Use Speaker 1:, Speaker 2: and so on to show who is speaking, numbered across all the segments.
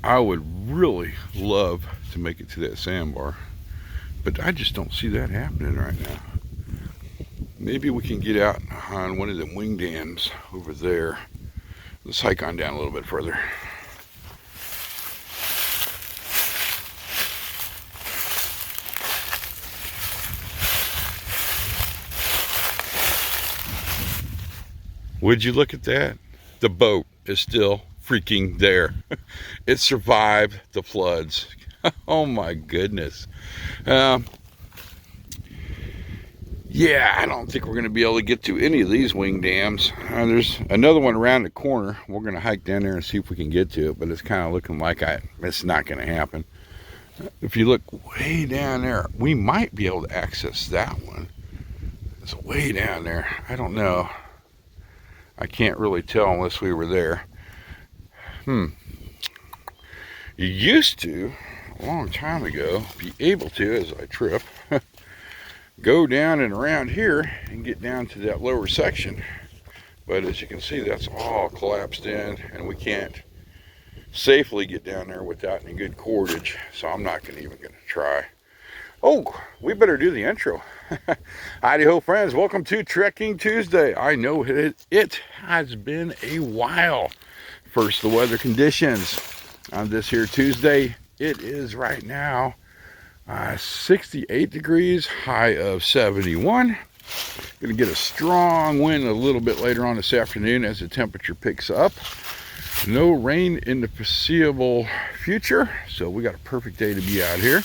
Speaker 1: I would really love to make it to that sandbar, but I just don't see that happening right now. Maybe we can get out on one of them wing dams over there. Let's hike on down a little bit further. Would you look at that? The boat is still freaking there. It survived the floods. Oh my goodness. Yeah, I don't think we're going to be able to get to any of these wing dams. There's another one around the corner. We're going to hike down there and see if we can get to it, but it's kind of looking like it's not going to happen. If you look way down there, we might be able to access that one. It's way down there. I don't know. I can't really tell unless we were there. You used to, a long time ago, be able to, as I trip, go down and around here and get down to that lower section. But as you can see, that's all collapsed in, and we can't safely get down there without any good cordage. So I'm not even going to try. Oh, we better do the intro. Howdy ho, friends. Welcome to Trekking Tuesday. I know it has been a while. First, the weather conditions on this here Tuesday. It is right now 68 degrees, high of 71. Going to get a strong wind a little bit later on this afternoon as the temperature picks up. No rain in the foreseeable future, so we got a perfect day to be out here.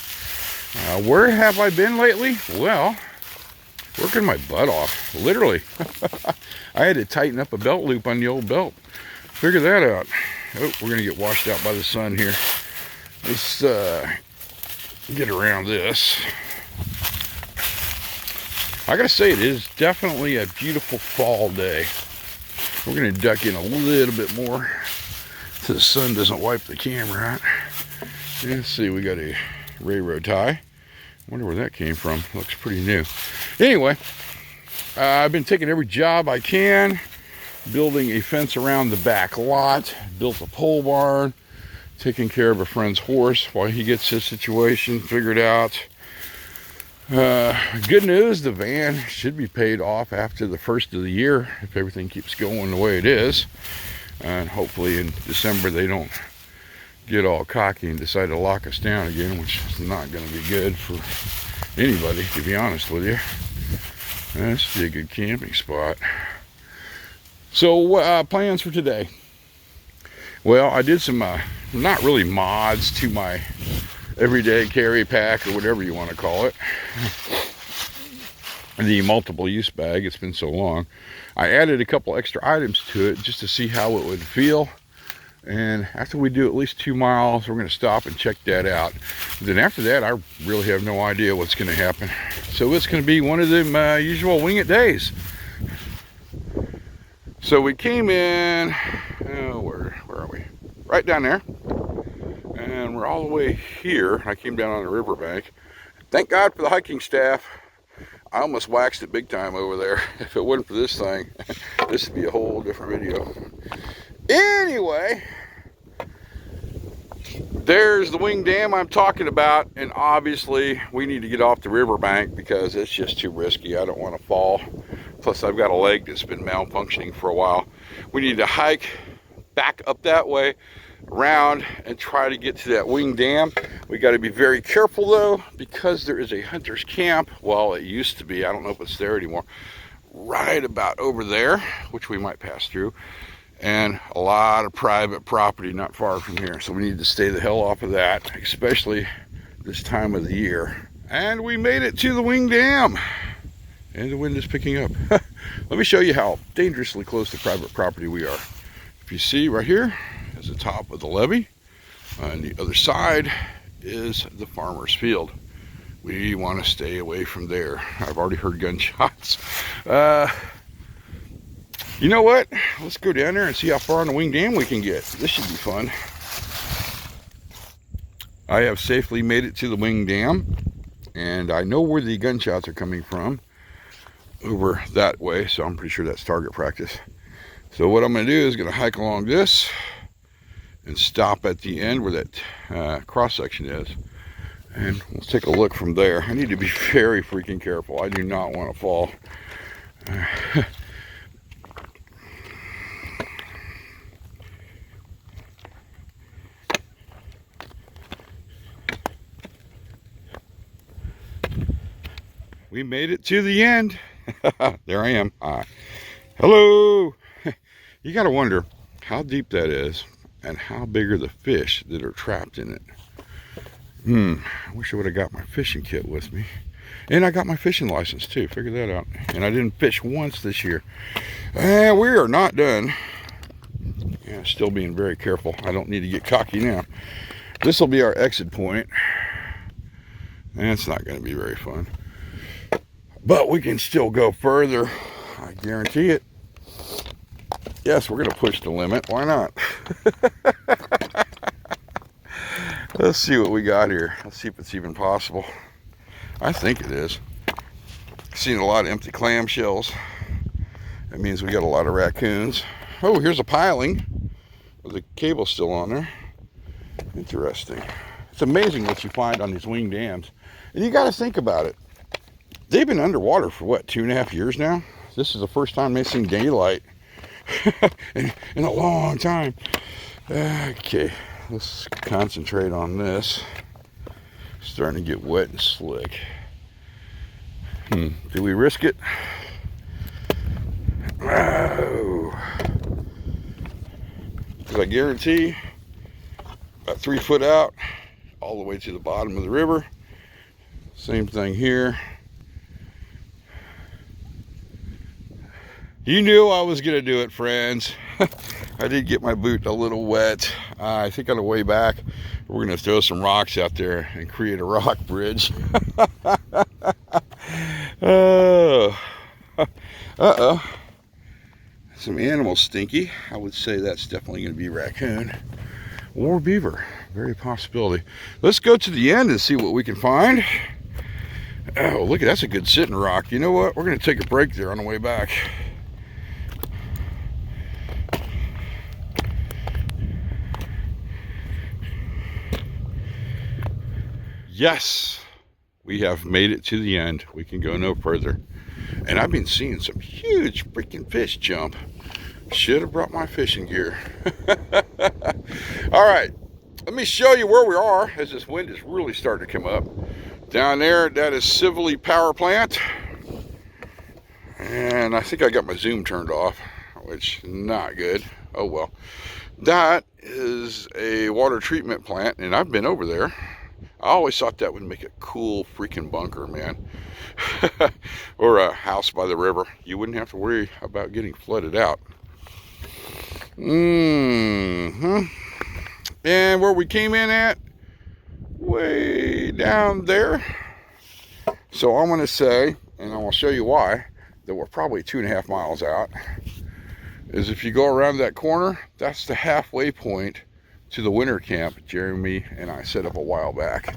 Speaker 1: Where have I been lately? Well, working my butt off, literally. I had to tighten up a belt loop on the old belt. Figure that out. Oh, we're gonna get washed out by the sun here. Let's get around this. I gotta say, it is definitely a beautiful fall day. We're gonna duck in a little bit more so the sun doesn't wipe the camera out. Let's see, we got a railroad tie. Wonder where that came from. Looks pretty new. Anyway, I've been taking every job I can, building a fence around the back lot, built a pole barn, taking care of a friend's horse while he gets his situation figured out. Good news, the van should be paid off after the first of the year if everything keeps going the way it is. And hopefully in December they don't get all cocky and decide to lock us down again, which is not going to be good for anybody, to be honest with you. That's a good camping spot. So plans for today. Well, I did some not really mods to my everyday carry pack, or whatever you want to call it, the multiple use bag. It's been so long. I added a couple extra items to it just to see how it would feel. And after we do at least 2 miles, we're going to stop and check that out. Then after that, I really have no idea what's going to happen. So it's going to be one of them usual wing it days. So we came in, where are we? Right down there. And we're all the way here. I came down on the riverbank. Thank God for the hiking staff. I almost waxed it big time over there. If it wasn't for this thing, this would be a whole different video. Anyway, there's the wing dam I'm talking about, and obviously we need to get off the riverbank because it's just too risky. I don't want to fall. Plus I've got a leg that's been malfunctioning for a while. We need to hike back up that way, around, and try to get to that wing dam. We got to be very careful though, because there is a hunter's camp. Well, it used to be. I don't know if it's there anymore. Right about over there, which we might pass through. And a lot of private property not far from here. So we need to stay the hell off of that, especially this time of the year. And we made it to the wing dam. And the wind is picking up. Let me show you how dangerously close to private property we are. If you see right here is the top of the levee. On the other side is the farmer's field. We want to stay away from there. I've already heard gunshots. You know what? Let's go down there and see how far on the wing dam we can get. This should be fun. I have safely made it to the wing dam, and I know where the gunshots are coming from, over that way, so I'm pretty sure that's target practice. So what I'm going to do is going to hike along this, and stop at the end where that cross section is. And we'll take a look from there. I need to be very freaking careful. I do not want to fall. We made it to the end. There I am. Hello. You got to wonder how deep that is and how big are the fish that are trapped in it. I wish I would have got my fishing kit with me. And I got my fishing license too. Figure that out. And I didn't fish once this year. And we are not done. Yeah, still being very careful. I don't need to get cocky now. This will be our exit point. And it's not going to be very fun. But we can still go further. I guarantee it. Yes, we're going to push the limit. Why not? Let's see what we got here. Let's see if it's even possible. I think it is. I've seen a lot of empty clamshells. That means we got a lot of raccoons. Oh, here's a piling. The cable's still on there. Interesting. It's amazing what you find on these wing dams. And you got to think about it. They've been underwater for what, 2.5 years now? This is the first time they've seen daylight in a long time. Okay, let's concentrate on this. Starting to get wet and slick. Do we risk it? Oh. Because I guarantee about 3 foot out, all the way to the bottom of the river. Same thing here. You knew I was going to do it, friends. I did get my boot a little wet. I think on the way back, we're going to throw some rocks out there and create a rock bridge. Uh-oh. Some animals stinky. I would say that's definitely going to be raccoon or beaver. Very possibility. Let's go to the end and see what we can find. Oh, look, that's a good sitting rock. You know what? We're going to take a break there on the way back. Yes, we have made it to the end. We can go no further. And I've been seeing some huge freaking fish jump. Should have brought my fishing gear. All right, let me show you where we are as this wind is really starting to come up. Down there, that is Civilly Power Plant. And I think I got my zoom turned off, which is not good. Oh well. That is a water treatment plant, and I've been over there. I always thought that would make a cool freaking bunker, man. Or a house by the river. You wouldn't have to worry about getting flooded out. And where we came in at, way down there. So I'm going to say, and I will show you why, that we're probably 2.5 miles out, is if you go around that corner, that's the halfway point to the winter camp Jeremy and I set up a while back.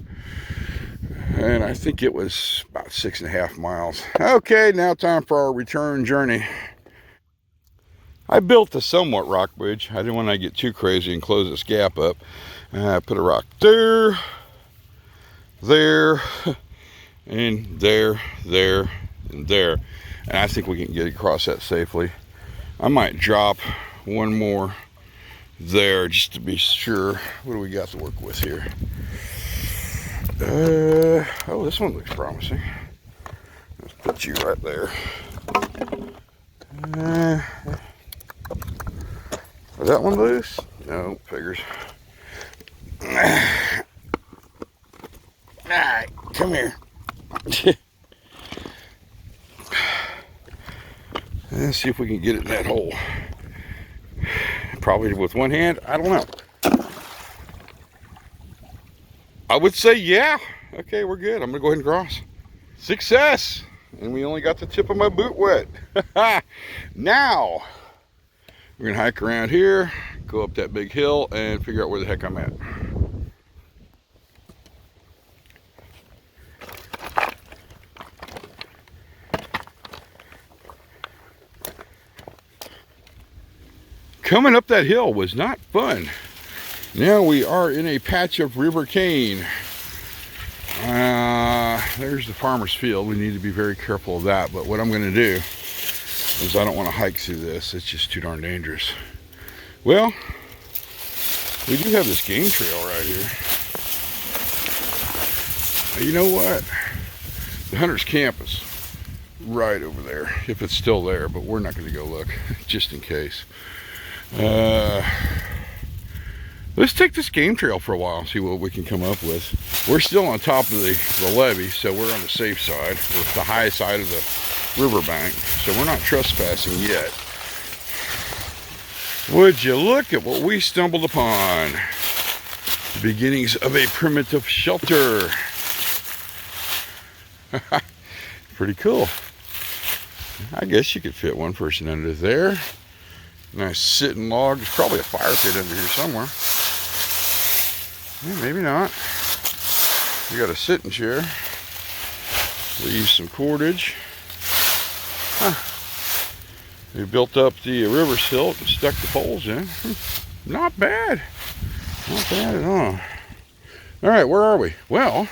Speaker 1: And I think it was about 6.5 miles. Okay, now time for our return journey. I built a somewhat rock bridge. I didn't want to get too crazy and close this gap up. I put a rock there, there, and there, and there. And I think we can get across that safely. I might drop one more there just to be sure. What do we got to work with here? Oh, this one looks promising. Let's put you right there. Is that one loose? No, figures. Alright, come here. Let's see if we can get it in that hole. Probably with one hand, I don't know. I would say yeah. Okay, we're good. I'm gonna go ahead and cross. Success! And we only got the tip of my boot wet. Now, we're gonna hike around here, go up that big hill, and figure out where the heck I'm at. Coming up that hill was not fun. Now we are in a patch of river cane. There's the farmer's field. We need to be very careful of that. But what I'm going to do is I don't want to hike through this. It's just too darn dangerous. Well, we do have this game trail right here. You know what? The hunter's camp is right over there, if it's still there, but we're not going to go look, just in case. Let's take this game trail for a while and see what we can come up with. We're still on top of the levee, so we're on the safe side. We're the high side of the riverbank, so we're not trespassing yet. Would you look at what we stumbled upon? The beginnings of a primitive shelter. Pretty cool. I guess you could fit one person under there. Nice sitting log. There's probably a fire pit under here somewhere. Yeah, maybe not. We got a sitting chair. We'll use some cordage. We built up the river silt and stuck the poles in. Not bad. Not bad at all. All right, where are we? Well,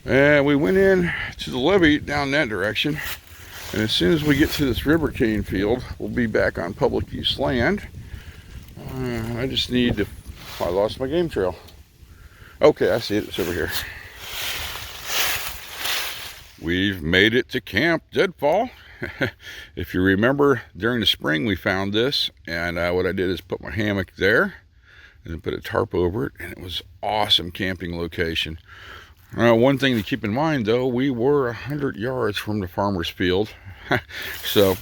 Speaker 1: we went in to the levee down that direction. And as soon as we get to this river cane field, we'll be back on public use land. I just need to... I lost my game trail. Okay, I see it. It's over here. We've made it to Camp Deadfall. If you remember, during the spring we found this, and what I did is put my hammock there and then put a tarp over it, and it was an awesome camping location. One thing to keep in mind, though, we were 100 yards from the farmer's field. So,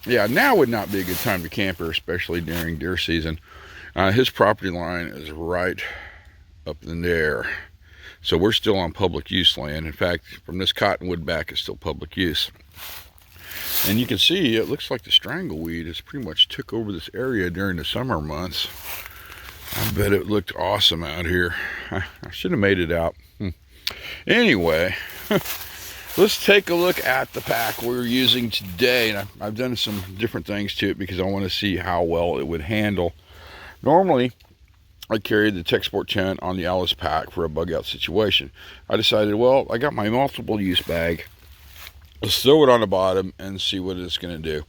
Speaker 1: yeah, now would not be a good time to camp here, especially during deer season. His property line is right up in there. So we're still on public use land. In fact, from this cottonwood back is still public use. And you can see, it looks like the strangleweed has pretty much took over this area during the summer months. I bet it looked awesome out here. I should have made it out. Anyway, let's take a look at the pack we're using today. And I've done some different things to it because I want to see how well it would handle. Normally, I carried the Tech Sport 10 on the Alice pack for a bug out situation. I decided, well, I got my multiple use bag. Let's throw it on the bottom and see what it's going to do.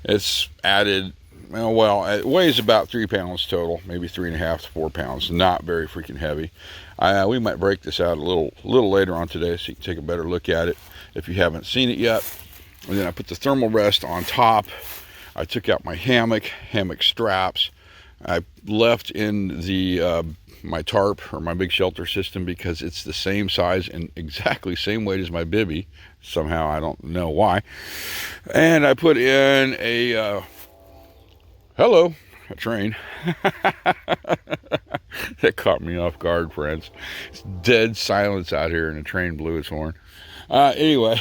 Speaker 1: It's added, well, it weighs about 3 pounds total, maybe 3.5 to 4 pounds. Not very freaking heavy. We might break this out a little later on today so you can take a better look at it if you haven't seen it yet. And then I put the thermal rest on top. I took out my hammock straps. I left in the my tarp or my big shelter system because it's the same size and exactly same weight as my bivvy. Somehow, I don't know why. And I put in a train. That caught me off guard, friends. It's dead silence out here and the train blew its horn. Anyway,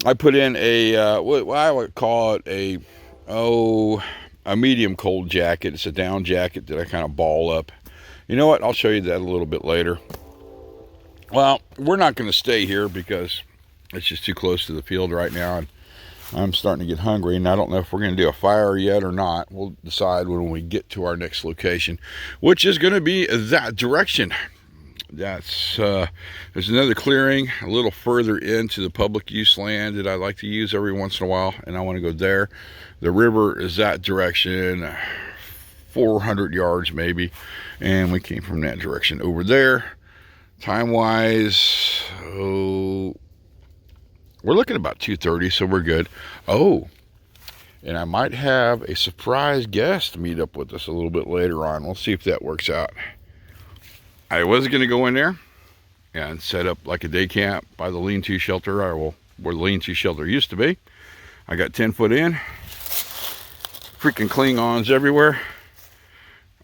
Speaker 1: I put in a what I would call it a medium cold jacket. It's a down jacket that I kind of ball up. You know what? I'll show you that a little bit later. Well, we're not going to stay here because it's just too close to the field right now, and I'm starting to get hungry, and I don't know if we're going to do a fire yet or not. We'll decide when we get to our next location, which is going to be that direction. That's there's another clearing a little further into the public use land that I like to use every once in a while, and I want to go there. The river is that direction, 400 yards maybe, and we came from that direction over there. Time-wise, we're looking about 2:30, so we're good. Oh, and I might have a surprise guest meet up with us a little bit later on. We'll see if that works out. I was going to go in there and set up like a day camp by the lean-to shelter, where the lean-to shelter used to be. I got 10 foot in. Freaking Klingons everywhere.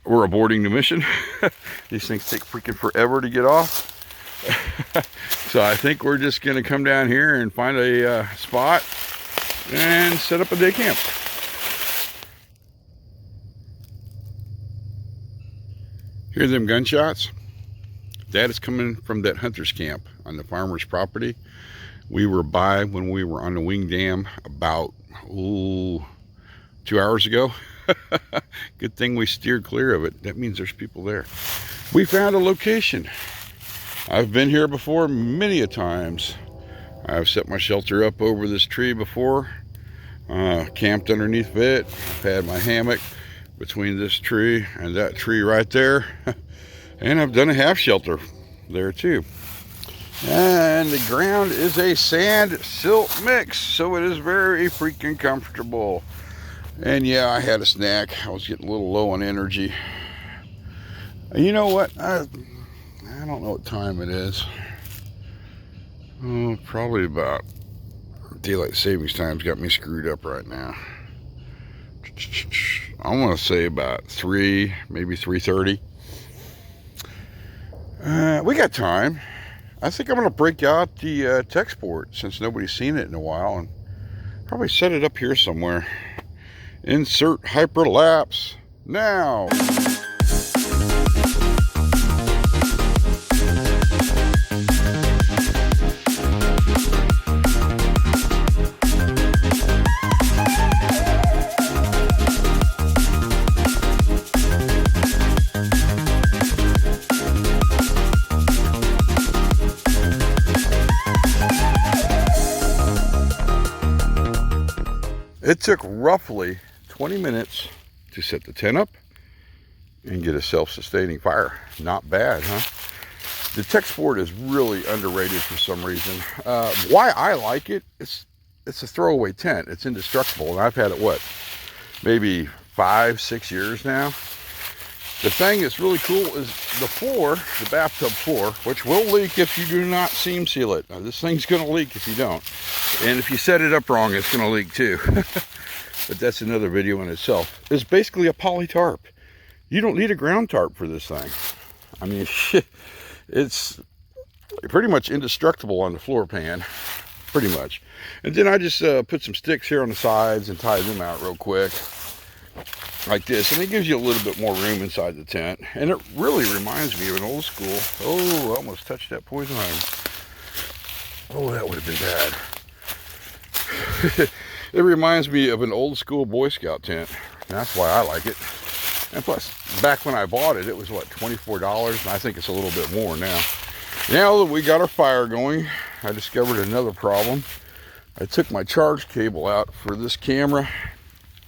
Speaker 1: We're aborting the mission. These things take freaking forever to get off. So I think we're just going to come down here and find a spot and set up a day camp. Hear them gunshots? That is coming from that hunter's camp on the farmer's property. We were by when we were on the wing dam about 2 hours ago. Good thing we steered clear of it. That means there's people there. We found a location. I've been here before many a times. I've set my shelter up over this tree before. Camped underneath it. I've had my hammock between this tree and that tree right there. And I've done a half shelter there too. And the ground is a sand silt mix, so it is very freaking comfortable. And yeah, I had a snack. I was getting a little low on energy. You know what? I don't know what time it is. Oh, probably about daylight savings time's got me screwed up right now. I want to say about 3, maybe 3:30. We got time. I think I'm going to break out the text port since nobody's seen it in a while and probably set it up here somewhere. Insert hyperlapse now. It took roughly 20 minutes to set the tent up and get a self-sustaining fire. Not bad, huh? The text board is really underrated for some reason. Why I like it, it's a throwaway tent. It's indestructible, and I've had it, what, maybe 5-6 years now. The thing that's really cool is the floor, the bathtub floor, which will leak if you do not seam seal it. Now, this thing's going to leak if you don't. And if you set it up wrong, it's going to leak too. But that's another video in itself. It's basically a poly tarp. You don't need a ground tarp for this thing. I mean, it's pretty much indestructible on the floor pan. Pretty much. And then I just put some sticks here on the sides and tie them out real quick. Like this, and it gives you a little bit more room inside the tent, and it really reminds me of an old school. Oh, I almost touched that poison ivy. Oh, that would have been bad. It reminds me of an old school Boy Scout tent. That's why I like it. And plus, back when I bought it, it was what, $24, and I think it's a little bit more now. Now that we got our fire going, I discovered another problem. I took my charge cable out for this camera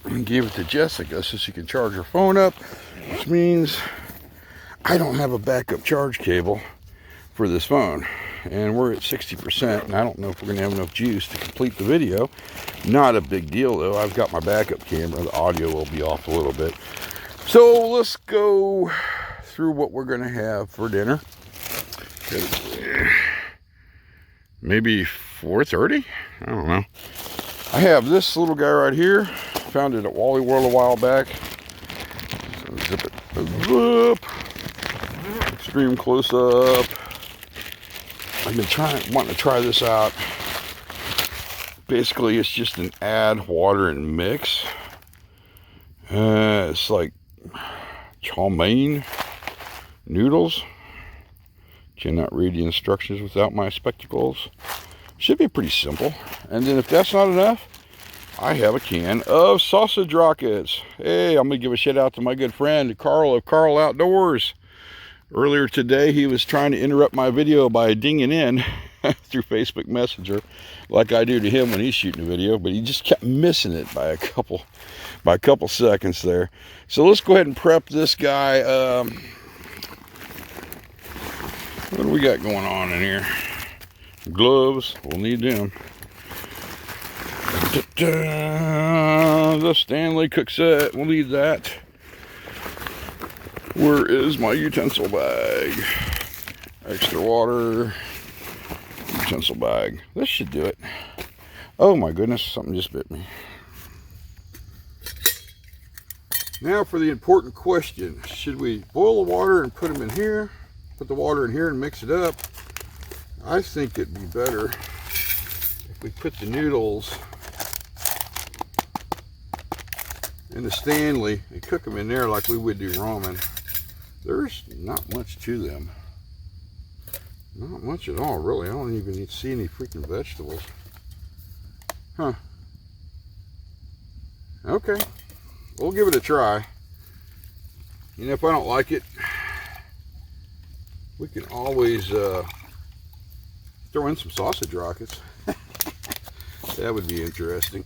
Speaker 1: and gave it to Jessica so she can charge her phone up, which means I don't have a backup charge cable for this phone. And we're at 60%, and I don't know if we're going to have enough juice to complete the video. Not a big deal, though. I've got my backup camera. The audio will be off a little bit. So let's go through what we're going to have for dinner. Maybe 4:30? I don't know. I have this little guy right here. Found it at Wally World a while back. So zip it up. Extreme close up. I've been wanting to try this out. Basically, it's just an add water and mix. It's like chow mein noodles. Cannot read the instructions without my spectacles. Should be pretty simple. And then if that's not enough, I have a can of sausage rockets. Hey, I'm going to give a shout out to my good friend, Carl of Carl Outdoors. Earlier today, he was trying to interrupt my video by dinging in through Facebook Messenger, like I do to him when he's shooting a video, but he just kept missing it by a couple seconds there. So let's go ahead and prep this guy. What do we got going on in here? Gloves, we'll need them. The Stanley cook set, we'll need that. Where is my utensil bag? Extra water, utensil bag. This should do it. Oh my goodness, something just bit me. Now for the important question. Should we boil the water and put them in here? Put the water in here and mix it up? I think it'd be better if we put the noodles in the Stanley and cook them in there like we would do ramen. There's not much to them. Not much at all, really. I don't even see any freaking vegetables. Huh. Okay. we'll give it a try. You know, if I don't like it, we can always throw in some sausage rockets. That would be interesting.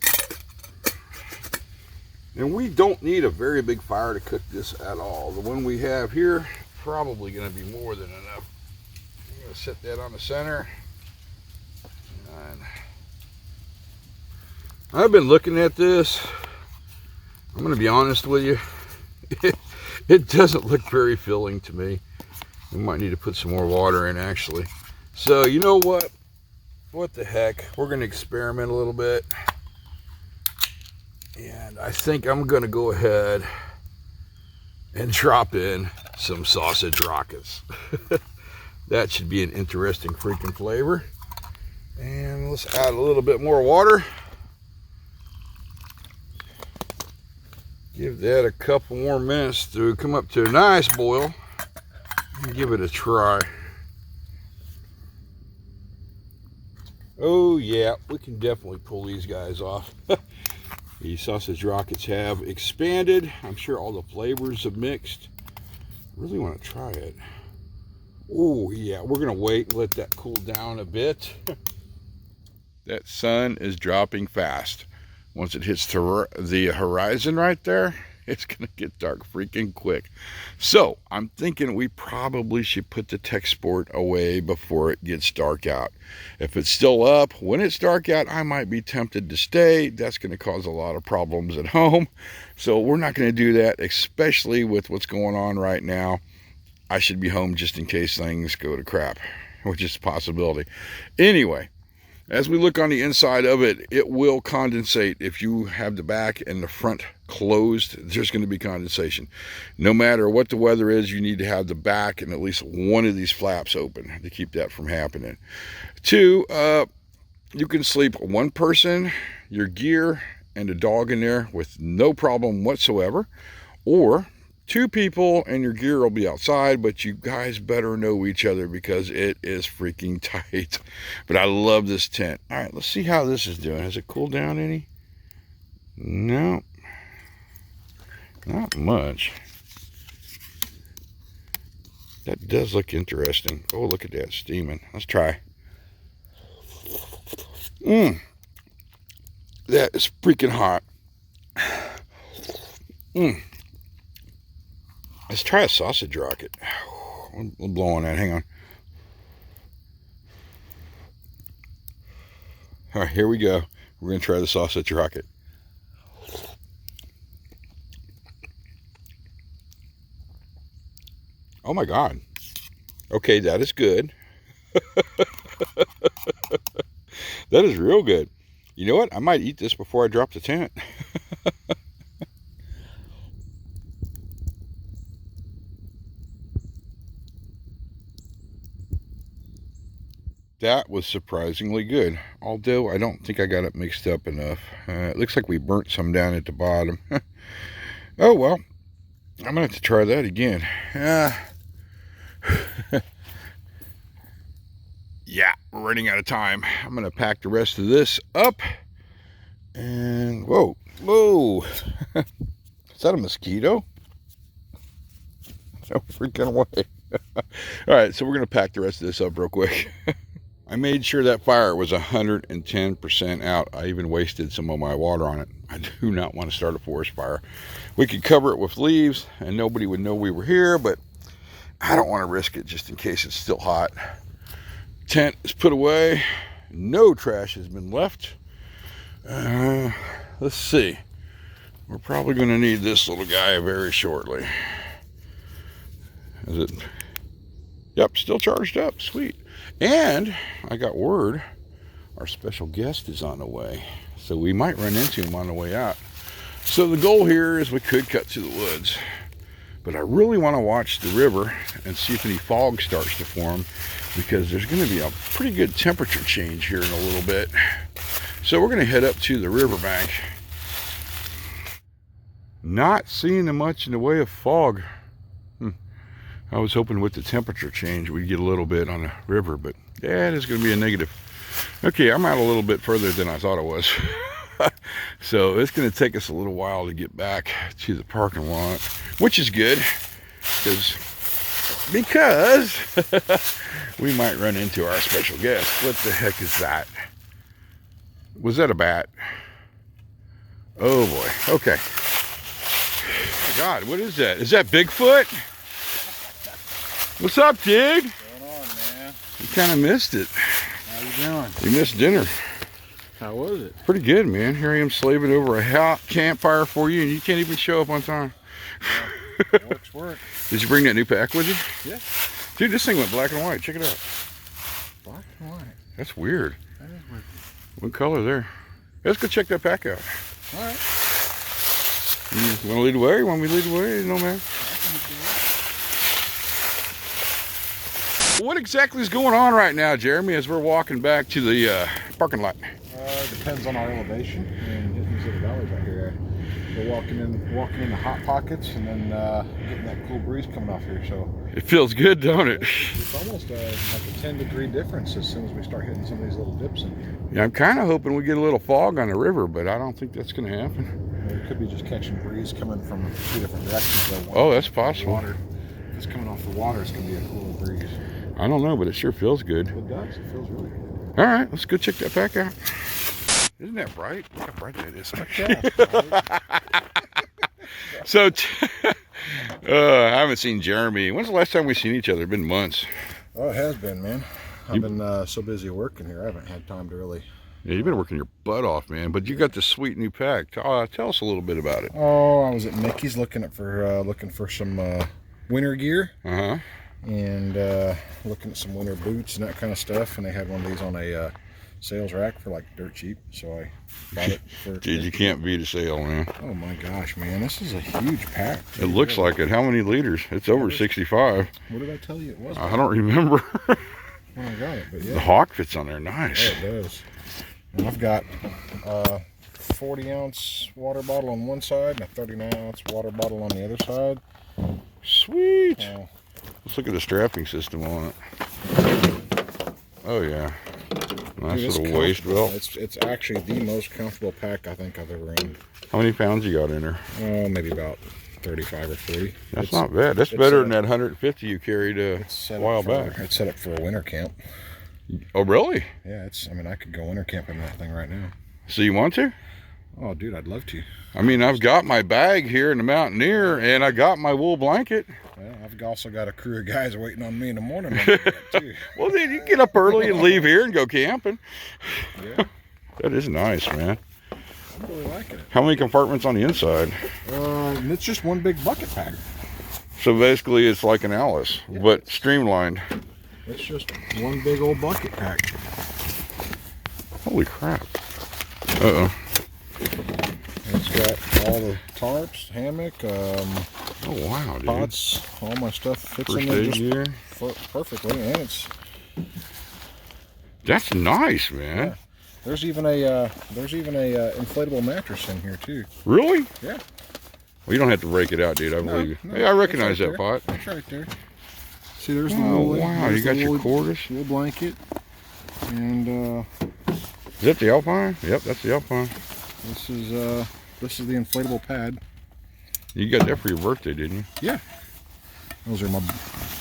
Speaker 1: And we don't need a very big fire to cook this at all. The one we have here, probably going to be more than enough. I'm going to set that on the center. And I've been looking at this. I'm going to be honest with you. It doesn't look very filling to me. We might need to put some more water in, actually. So, you know what? What the heck? We're going to experiment a little bit. And I think I'm going to go ahead and drop in some sausage rockets. That should be an interesting freaking flavor. And let's add a little bit more water. Give that a couple more minutes to come up to a nice boil. And give it a try. Oh yeah, we can definitely pull these guys off. The sausage rockets have expanded. I'm sure all the flavors have mixed. I really want to try it. Oh yeah, we're gonna wait and let that cool down a bit. That sun is dropping fast. Once it hits the horizon right there, it's gonna get dark freaking quick. So I'm thinking we probably should put the tech sport away before it gets dark out. If it's still up when it's dark out, I might be tempted to stay. That's going to cause a lot of problems at home. So we're not going to do that, especially with what's going on right now. I should be home just in case things go to crap, which is a possibility. Anyway, as we look on the inside of it, it will condensate. If you have the back and the front closed, there's going to be condensation. No matter what the weather is, you need to have the back and at least one of these flaps open to keep that from happening. 2, you can sleep one person, your gear, and a dog in there with no problem whatsoever. Or 2 people and your gear will be outside, but you guys better know each other because it is freaking tight. But I love this tent. All right, let's see how this is doing. Has it cooled down any? No, not much. That does look interesting. Oh, look at that steaming. Let's try. That is freaking hot. Let's try a sausage rocket. I'm blowing that. Hang on. All right, here we go. We're going to try the sausage rocket. Oh my God. Okay, that is good. That is real good. You know what? I might eat this before I drop the tent. That was surprisingly good, although I don't think I got it mixed up enough. It looks like we burnt some down at the bottom. Oh well, I'm gonna have to try that again. Yeah, we're running out of time. I'm gonna pack the rest of this up. And whoa, is that a mosquito? No freaking way. All right, so we're gonna pack the rest of this up real quick. I made sure that fire was 110% out. I even wasted some of my water on it. I do not want to start a forest fire. We could cover it with leaves and nobody would know we were here, but I don't want to risk it just in case it's still hot. Tent is put away. No trash has been left. Let's see. We're probably going to need this little guy very shortly. Is it? Yep, still charged up. Sweet. And I got word our special guest is on the way. So we might run into him on the way out. So the goal here is we could cut to the woods. But I really want to watch the river and see if any fog starts to form, because there's going to be a pretty good temperature change here in a little bit. So we're going to head up to the riverbank. Not seeing much in the way of fog. I was hoping with the temperature change we'd get a little bit on the river, but yeah, it is going to be a negative. Okay, I'm out a little bit further than I thought it was. So it's going to take us a little while to get back to the parking lot, which is good because we might run into our special guest. What the heck is that? Was that a bat? Oh boy. Okay. Oh my God, what is that? Is that Bigfoot? What's up, dude?
Speaker 2: What's going on, man?
Speaker 1: You kind of missed it.
Speaker 2: How you doing?
Speaker 1: You missed dinner.
Speaker 2: How was it?
Speaker 1: Pretty good, man. Here I am slaving over a hot campfire for you, and you can't even show up on time.
Speaker 2: Yeah, work.
Speaker 1: Did you bring that new pack with you?
Speaker 2: Yeah.
Speaker 1: Dude, this thing went black and white. Check it out.
Speaker 2: Black and white.
Speaker 1: That's weird.
Speaker 2: That is weird.
Speaker 1: What color there? Let's go check that pack out.
Speaker 2: All right.
Speaker 1: You want to lead the way? You want me to lead the way? No, man. What exactly is going on right now, Jeremy, as we're walking back to the parking lot?
Speaker 2: Depends on our elevation and hitting these little valleys right here. We're walking in the hot pockets and then getting that cool breeze coming off here. So
Speaker 1: It feels good, don't it?
Speaker 2: it's almost like a 10-degree difference as soon as we start hitting some of these little dips in here.
Speaker 1: Yeah, I'm kind of hoping we get a little fog on the river, but I don't think that's going to happen.
Speaker 2: It could be just catching breeze coming from 2 different directions.
Speaker 1: Oh, that's possible.
Speaker 2: Water. If it's coming off the water, it's going to be a cooler breeze.
Speaker 1: I don't know, but it sure feels good.
Speaker 2: It does. It feels really good.
Speaker 1: All right, let's go check that pack out. Isn't that bright? Look how bright that is.
Speaker 2: Yeah.
Speaker 1: So, I haven't seen Jeremy. When's the last time we've seen each other? It's been months.
Speaker 2: Oh, it has been, man. I've been so busy working here, I haven't had time to really...
Speaker 1: Yeah, you've been working your butt off, man. But you got this sweet new pack. Tell us a little bit about it.
Speaker 2: Oh, I was at Mickey's looking for some winter gear.
Speaker 1: Uh-huh.
Speaker 2: And looking at some winter boots and that kind of stuff. And they had one of these on a sales rack for like dirt cheap. So I bought it for...
Speaker 1: Dude, you can't beat a sale, man.
Speaker 2: Oh my gosh, man. This is a huge pack.
Speaker 1: It looks like it. How many liters? It's over 65.
Speaker 2: What did I tell you it was?
Speaker 1: I don't remember.
Speaker 2: When I got it, but yeah.
Speaker 1: The hawk fits on there. Nice.
Speaker 2: Oh, it does. And I've got a 40-ounce water bottle on one side and a 39-ounce water bottle on the other side.
Speaker 1: Sweet. Let's look at the strapping system on it. Oh yeah, nice
Speaker 2: Dude,
Speaker 1: little waist belt.
Speaker 2: It's actually the most comfortable pack I think I've ever owned.
Speaker 1: How many pounds you got in there?
Speaker 2: Oh, maybe about 35 or 40.
Speaker 1: That's not bad. That's better than that 150 you carried a while back.
Speaker 2: It's set up for a winter camp.
Speaker 1: Oh really?
Speaker 2: Yeah, I mean, I could go winter camping in that thing right now.
Speaker 1: So you want to?
Speaker 2: Oh, dude, I'd love to.
Speaker 1: I mean, I've got my bag here in the Mountaineer, and I got my wool blanket.
Speaker 2: Well, I've also got a crew of guys waiting on me in the morning. Too.
Speaker 1: Well, then you get up early and leave here and go camping.
Speaker 2: Yeah.
Speaker 1: That is nice, man.
Speaker 2: I'm really liking it.
Speaker 1: How many compartments on the inside?
Speaker 2: And it's just one big bucket pack.
Speaker 1: So basically, it's like an Alice,
Speaker 2: Yeah.
Speaker 1: but streamlined.
Speaker 2: It's just one big old bucket pack.
Speaker 1: Holy crap. Uh-oh.
Speaker 2: It's got all the tarps, hammock,
Speaker 1: Oh, wow, dude.
Speaker 2: pots, all my stuff fits
Speaker 1: First
Speaker 2: in there
Speaker 1: aid
Speaker 2: just
Speaker 1: gear.
Speaker 2: perfectly, and it's...
Speaker 1: That's nice, man.
Speaker 2: Yeah. There's even a inflatable mattress in here too.
Speaker 1: Really?
Speaker 2: Yeah.
Speaker 1: Well, you don't have to break it out, dude. I believe you.
Speaker 2: No,
Speaker 1: Hey, I recognize
Speaker 2: it's
Speaker 1: that
Speaker 2: right
Speaker 1: pot.
Speaker 2: It's right there. See, there's the
Speaker 1: Oh,
Speaker 2: wool.
Speaker 1: wow.
Speaker 2: There's
Speaker 1: You got
Speaker 2: the
Speaker 1: your
Speaker 2: wool-
Speaker 1: quarters.
Speaker 2: wool blanket, and
Speaker 1: Is that the Alpine? Yep, that's the Alpine.
Speaker 2: this is the inflatable pad.
Speaker 1: You got that for your birthday, didn't you?
Speaker 2: Yeah. Those are my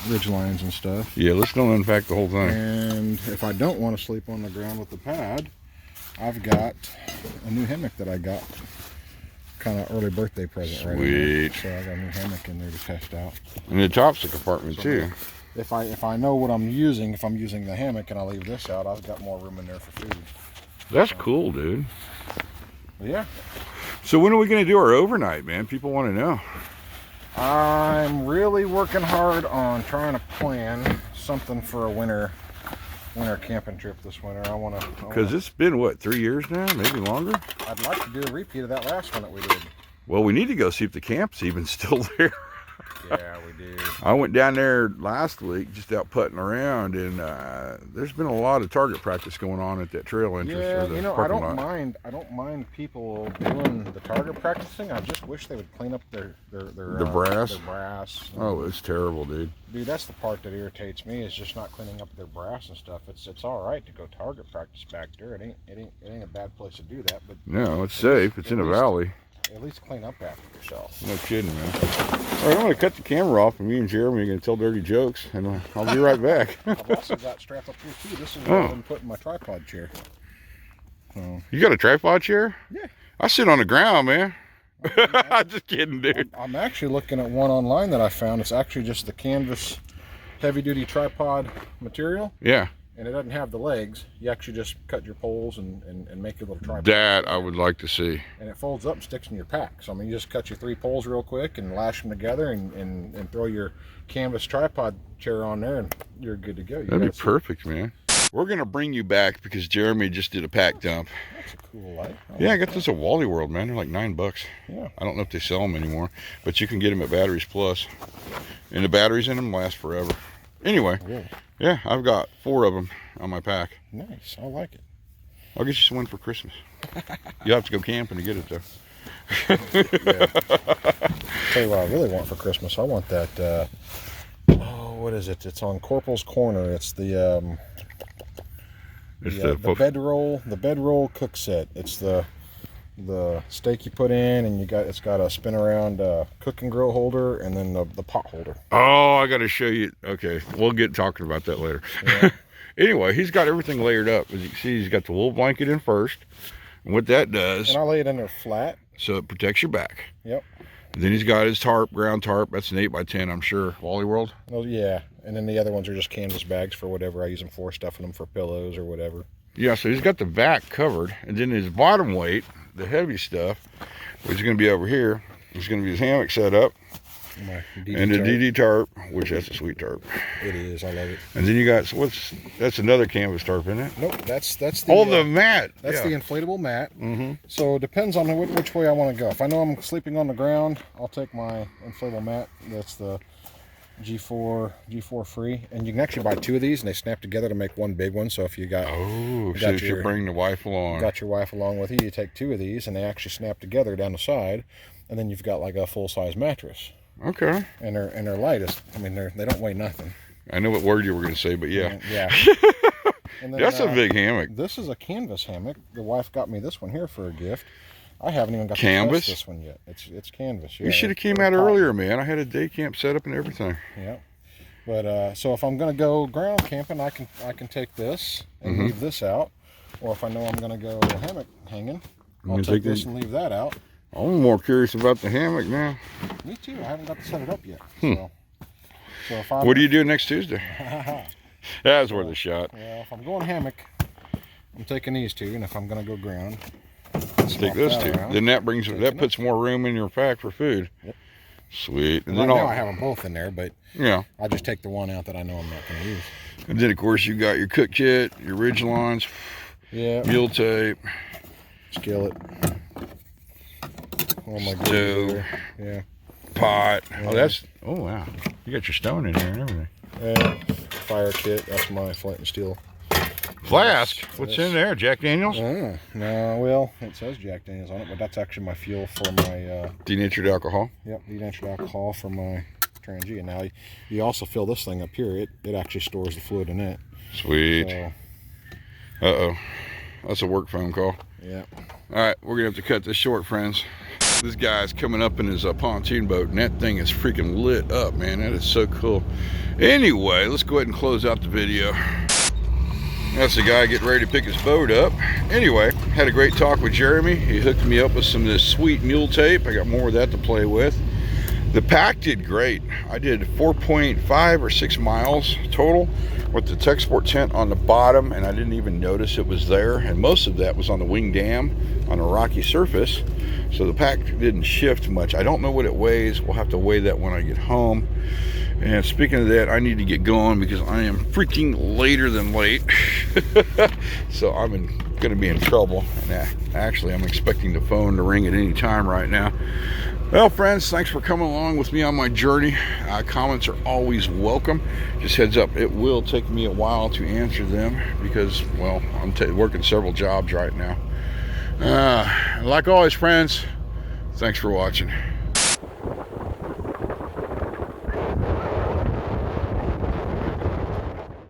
Speaker 2: ridge lines and stuff.
Speaker 1: Yeah, let's don't unpack the whole thing.
Speaker 2: And if I don't want to sleep on the ground with the pad, I've got a new hammock that I got. Kind of early birthday present right
Speaker 1: Sweet.
Speaker 2: now. So I got a new hammock in there to test out.
Speaker 1: And the top's a compartment, too.
Speaker 2: If I know what I'm using, if I'm using the hammock and I leave this out, I've got more room in there for food.
Speaker 1: That's cool, dude.
Speaker 2: But yeah.
Speaker 1: So when are we going to do our overnight, man? People want to know.
Speaker 2: I'm really working hard on trying to plan something for a winter camping trip this winter.
Speaker 1: Because it's been, what, 3 years now? Maybe longer?
Speaker 2: I'd like to do a repeat of that last one that we did.
Speaker 1: Well, we need to go see if the camp's even still there.
Speaker 2: Yeah, we do.
Speaker 1: I went down there last week, just out putting around, and there's been a lot of target practice going on at that trail entrance.
Speaker 2: Yeah,
Speaker 1: the
Speaker 2: you know,
Speaker 1: parking
Speaker 2: I don't
Speaker 1: lot.
Speaker 2: mind. I don't mind people doing the target practicing. I just wish they would clean up their
Speaker 1: brass.
Speaker 2: Their brass.
Speaker 1: Oh, it's terrible, dude.
Speaker 2: Dude, that's the part that irritates me, is just not cleaning up their brass and stuff. It's all right to go target practice back there. It ain't a bad place to do that. But
Speaker 1: No, it's safe. It's in a valley.
Speaker 2: At least clean up after yourself.
Speaker 1: No kidding, man. All right, I'm going to cut the camera off, and me and Jeremy are going to tell dirty jokes, and I'll be right back.
Speaker 2: I've also got strapped up here too. This is what I've been putting my tripod chair. So,
Speaker 1: You got a tripod chair?
Speaker 2: yeah.
Speaker 1: I sit on the ground, man. I'm just kidding, dude.
Speaker 2: I'm actually looking at one online that I found. It's actually just the canvas heavy-duty tripod material.
Speaker 1: Yeah.
Speaker 2: And it doesn't have the legs. You actually just cut your poles and make your little tripod.
Speaker 1: That I would like to see.
Speaker 2: And it folds up and sticks in your pack. So I mean, you just cut your 3 poles real quick and lash them together and throw your canvas tripod chair on there, and you're good to go.
Speaker 1: That'd be perfect, man. We're gonna bring you back because Jeremy just did a pack dump.
Speaker 2: That's a cool light.
Speaker 1: Yeah, I got this at Wally World, man. They're like $9.
Speaker 2: Yeah.
Speaker 1: I don't know if they sell them anymore, but you can get them at Batteries Plus, and the batteries in them last forever. Anyway,
Speaker 2: Really?
Speaker 1: yeah, I've got 4 of them on my pack.
Speaker 2: Nice. I like it.
Speaker 1: I'll get you some one for Christmas. You'll have to go camping to get it, though.
Speaker 2: Yeah. Tell you what I really want for Christmas. I want that, what is it? It's on Corporal's Corner. It's the bedroll cook set. It's the steak you put in, and it's got a spin around cooking grill holder, and then the pot holder.
Speaker 1: Oh, I got to show you. Okay, we'll get talking about that later.
Speaker 2: Yeah.
Speaker 1: Anyway, he's got everything layered up. As you can see, he's got the wool blanket in first. And what that does,
Speaker 2: And I lay it in there flat.
Speaker 1: so it protects your back.
Speaker 2: Yep.
Speaker 1: And then he's got his tarp, ground tarp. That's an 8x10, I'm sure. Wally World?
Speaker 2: Well, yeah. And then the other ones are just canvas bags for whatever I use them for, stuffing them for pillows or whatever.
Speaker 1: Yeah, so he's got the back covered. And then his bottom weight, the heavy stuff, which is going to be over here, is going to be his hammock set up.
Speaker 2: My DD
Speaker 1: And the
Speaker 2: tarp.
Speaker 1: DD tarp, which that's a sweet tarp.
Speaker 2: It is. I love it.
Speaker 1: And then you got, that's another canvas tarp, isn't it?
Speaker 2: Nope. That's the.
Speaker 1: Oh, the mat.
Speaker 2: That's
Speaker 1: yeah.
Speaker 2: the inflatable mat.
Speaker 1: Mm-hmm.
Speaker 2: So it depends on which way I want to go. If I know I'm sleeping on the ground, I'll take my inflatable mat. That's the G4 free, and you can actually buy 2 of these, and they snap together to make one big one. So if you got
Speaker 1: So you should bring the wife along.
Speaker 2: got your wife along with you, you take 2 of these, and they actually snap together down the side, and then you've got like a full-size mattress.
Speaker 1: Okay.
Speaker 2: And they're lightest. I mean, they don't weigh nothing.
Speaker 1: I know what word you were going to say, but yeah.
Speaker 2: Yeah. And then,
Speaker 1: That's a big hammock.
Speaker 2: This is a canvas hammock. The wife got me this one here for a gift. I haven't even got
Speaker 1: Canvas?
Speaker 2: to test this one yet. It's canvas. Yeah,
Speaker 1: You should have came
Speaker 2: it's
Speaker 1: out
Speaker 2: cotton.
Speaker 1: earlier, man. I had a day camp set up and everything.
Speaker 2: Yeah. But so if I'm gonna go ground camping, I can take this and leave this out. Or if I know I'm gonna go hammock hanging, I'll take this and leave that out.
Speaker 1: I'm more curious about the hammock now.
Speaker 2: Me too. I haven't got to set it up yet. So if I'm
Speaker 1: What do you do next Tuesday? That's worth a shot.
Speaker 2: Well, if I'm going hammock, I'm taking these 2, and if I'm gonna go ground,
Speaker 1: Take those 2. Then that puts more room in your pack for food.
Speaker 2: Yep.
Speaker 1: Sweet. And
Speaker 2: Right
Speaker 1: then
Speaker 2: now I have them both in there, but
Speaker 1: yeah.
Speaker 2: I'll just take the one out that I know I'm not gonna use.
Speaker 1: And then of course you got your cook kit, your ridge lines,
Speaker 2: Yeah.
Speaker 1: mule tape,
Speaker 2: Skillet. Oh my
Speaker 1: Stove.
Speaker 2: goodness. Yeah.
Speaker 1: pot.
Speaker 2: Yeah.
Speaker 1: Oh wow. You got your stone in there and everything.
Speaker 2: Yeah. Fire kit. That's my flint and steel.
Speaker 1: Flask. What's in there? Jack Daniels?
Speaker 2: No, well, it says Jack Daniels on it, but that's actually my fuel for my,
Speaker 1: Denatured alcohol.
Speaker 2: denatured alcohol for my Transgia. Now, you also fill this thing up here. It actually stores the fluid in it.
Speaker 1: Sweet.
Speaker 2: So,
Speaker 1: Uh-oh. That's a work phone call.
Speaker 2: yeah.
Speaker 1: All right, we're gonna have to cut this short, friends. This guy's coming up in his pontoon boat, and that thing is freaking lit up, man. That is so cool. Anyway, let's go ahead and close out the video. That's the guy getting ready to pick his boat up. Anyway, had a great talk with Jeremy. He hooked me up with some of this sweet mule tape. I got more of that to play with. The pack did great. I did 4.5 or 6 miles total with the tech sport tent on the bottom, and I didn't even notice it was there. And most of that was on the wing dam on a rocky surface. So the pack didn't shift much. I don't know what it weighs. We'll have to weigh that when I get home. And speaking of that, I need to get going because I am freaking later than late. So I'm going to be in trouble. And actually, I'm expecting the phone to ring at any time right now. Well, friends, thanks for coming along with me on my journey. Comments are always welcome. Just heads up, it will take me a while to answer them because, well, I'm working several jobs right now. Like always, friends, thanks for watching.